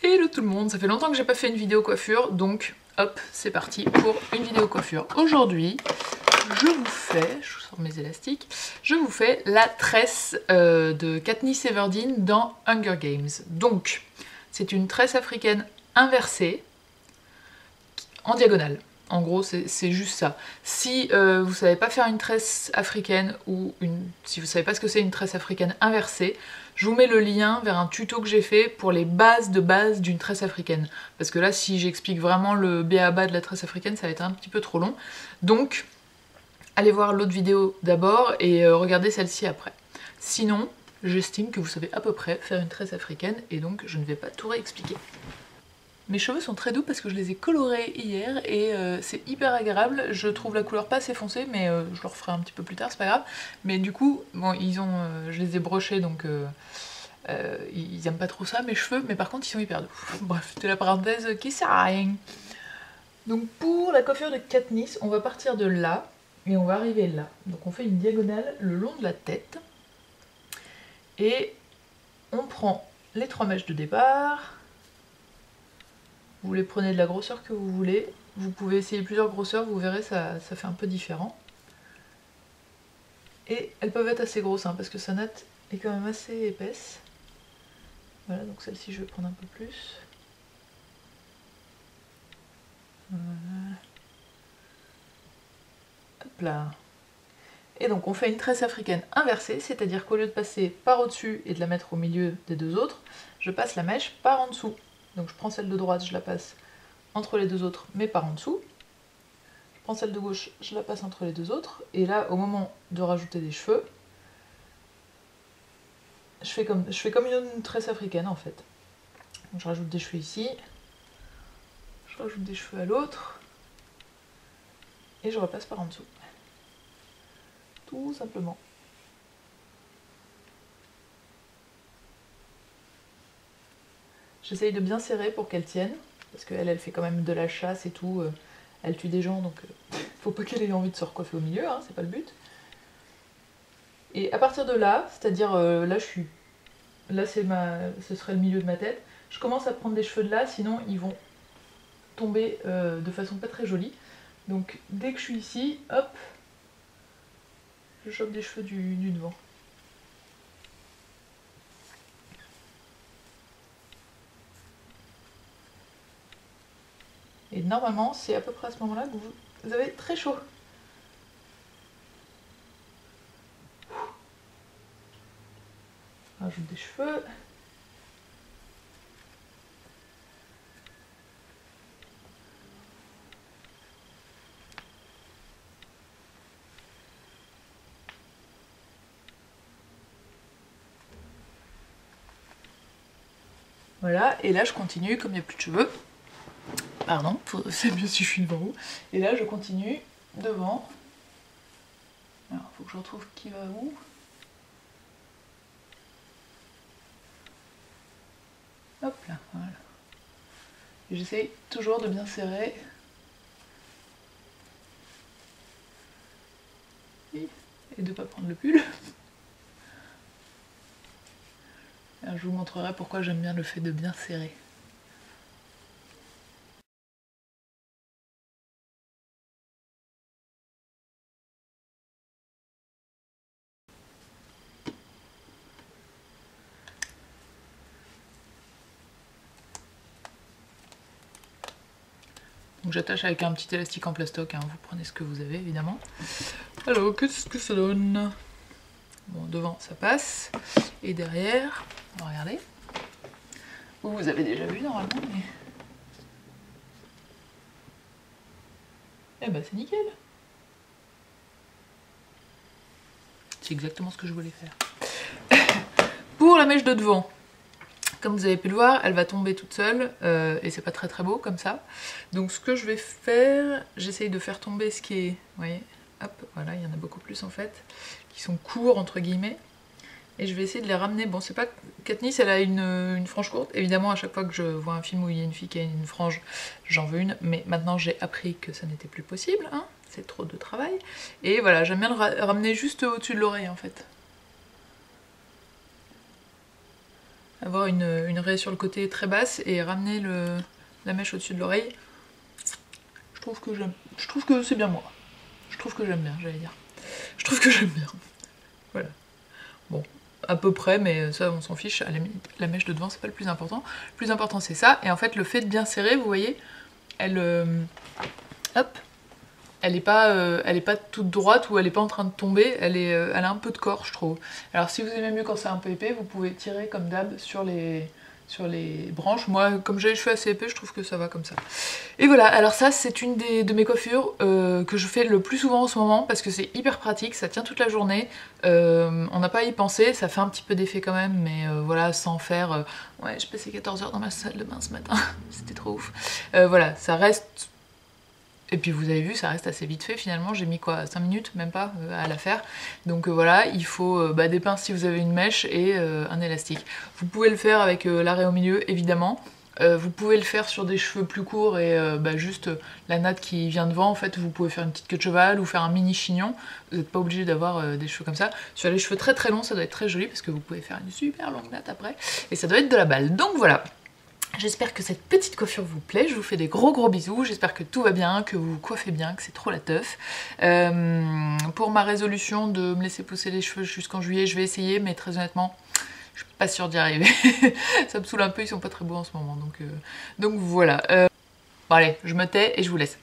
Hello tout le monde, ça fait longtemps que j'ai pas fait une vidéo coiffure, donc hop, c'est parti pour une vidéo coiffure. Aujourd'hui, je sors mes élastiques, je vous fais la tresse de Katniss Everdeen dans Hunger Games. Donc, c'est une tresse africaine inversée, en diagonale. En gros, c'est juste ça. Si vous savez pas faire une tresse africaine ou si vous savez pas ce que c'est une tresse africaine inversée, je vous mets le lien vers un tuto que j'ai fait pour les bases de base d'une tresse africaine. Parce que là, si j'explique vraiment le b.a.-ba de la tresse africaine, ça va être un petit peu trop long. Donc, allez voir l'autre vidéo d'abord et regardez celle-ci après. Sinon, j'estime que vous savez à peu près faire une tresse africaine et donc je ne vais pas tout réexpliquer. Mes cheveux sont très doux parce que je les ai colorés hier et c'est hyper agréable. Je trouve la couleur pas assez foncée, mais je le referai un petit peu plus tard, c'est pas grave. Mais du coup, bon, je les ai brochés, donc ils aiment pas trop ça, mes cheveux, mais par contre ils sont hyper doux. Bref, c'était la parenthèse qui sert à rien. Donc pour la coiffure de Katniss, on va partir de là et on va arriver là. Donc on fait une diagonale le long de la tête et on prend les 3 mèches de départ. Vous les prenez de la grosseur que vous voulez. Vous pouvez essayer plusieurs grosseurs, vous verrez, ça fait un peu différent. Et elles peuvent être assez grosses, hein, parce que sa natte est quand même assez épaisse. Voilà, donc celle-ci je vais prendre un peu plus. Voilà. Hop là. Et donc on fait une tresse africaine inversée, c'est-à-dire qu'au lieu de passer par au-dessus et de la mettre au milieu des deux autres, je passe la mèche par en dessous. Donc je prends celle de droite, je la passe entre les deux autres, mais par en dessous. Je prends celle de gauche, je la passe entre les deux autres. Et là, au moment de rajouter des cheveux, je fais comme une tresse africaine en fait. Donc je rajoute des cheveux ici, je rajoute des cheveux à l'autre, et je repasse par en dessous. Tout simplement. J'essaye de bien serrer pour qu'elle tienne, parce qu'elle fait quand même de la chasse et tout, elle tue des gens, donc faut pas qu'elle ait envie de se recoiffer au milieu, hein, c'est pas le but. Et à partir de là, c'est-à-dire là ce serait le milieu de ma tête, je commence à prendre des cheveux de là, sinon ils vont tomber de façon pas très jolie. Donc dès que je suis ici, hop, je chope des cheveux du devant. Et normalement, c'est à peu près à ce moment-là que vous avez très chaud. Rajoute des cheveux. Voilà, et là je continue, comme il n'y a plus de cheveux. Pardon, c'est mieux si je suis devant vous. Et là je continue devant. Alors, faut que je retrouve qui va où. Hop là, voilà. J'essaye toujours de bien serrer. Et de ne pas prendre le pull. Alors, je vous montrerai pourquoi j'aime bien le fait de bien serrer. Donc j'attache avec un petit élastique en plastoc, hein, vous prenez ce que vous avez évidemment. Alors qu'est-ce que ça donne? Bon, devant ça passe, et derrière, regardez, vous avez déjà vu normalement, mais... Eh ben c'est nickel. C'est exactement ce que je voulais faire. Pour la mèche de devant, comme vous avez pu le voir, elle va tomber toute seule, et c'est pas très très beau comme ça. Donc ce que je vais faire, j'essaye de faire tomber ce qui est... Vous voyez, hop, voilà, il y en a beaucoup plus en fait, qui sont courts entre guillemets. Et je vais essayer de les ramener. Bon, c'est pas... Katniss, elle a une frange courte. Évidemment, à chaque fois que je vois un film où il y a une fille qui a une frange, j'en veux une. Mais maintenant, j'ai appris que ça n'était plus possible. Hein. C'est trop de travail. Et voilà, j'aime bien le ramener juste au-dessus de l'oreille, en fait. avoir une raie sur le côté très basse et ramener la mèche au-dessus de l'oreille. Je trouve que c'est bien moi. Je trouve que j'aime bien, j'allais dire. Je trouve que j'aime bien. Voilà. Bon, à peu près, mais ça on s'en fiche. À la limite, la mèche de devant c'est pas le plus important. Le plus important c'est ça. Et en fait le fait de bien serrer, vous voyez, elle... hop, elle est pas toute droite ou elle est pas en train de tomber, elle a un peu de corps je trouve. Alors si vous aimez mieux quand c'est un peu épais, vous pouvez tirer comme d'hab sur les branches. Moi comme j'ai les cheveux assez épais, je trouve que ça va comme ça. Et voilà, alors ça c'est une de mes coiffures que je fais le plus souvent en ce moment parce que c'est hyper pratique, ça tient toute la journée, on n'a pas à y penser, ça fait un petit peu d'effet quand même, mais voilà, sans faire ouais, j'ai passé 14 heures dans ma salle de bain ce matin, c'était trop ouf. Voilà, ça reste... Et puis vous avez vu, ça reste assez vite fait finalement, j'ai mis quoi, 5 minutes, même pas, à la faire. Donc voilà, il faut des pinces si vous avez une mèche et un élastique. Vous pouvez le faire avec l'arrêt au milieu, évidemment. Vous pouvez le faire sur des cheveux plus courts et juste la natte qui vient devant, en fait vous pouvez faire une petite queue de cheval ou faire un mini chignon. Vous n'êtes pas obligé d'avoir des cheveux comme ça. Sur les cheveux très très longs, ça doit être très joli parce que vous pouvez faire une super longue natte après. Et ça doit être de la balle. Donc voilà. J'espère que cette petite coiffure vous plaît, je vous fais des gros bisous, j'espère que tout va bien, que vous coiffez bien, que c'est trop la teuf. Pour ma résolution de me laisser pousser les cheveux jusqu'en juillet, je vais essayer, mais très honnêtement, je suis pas sûre d'y arriver. Ça me saoule un peu, ils sont pas très beaux en ce moment, donc voilà. Bon allez, je me tais et je vous laisse.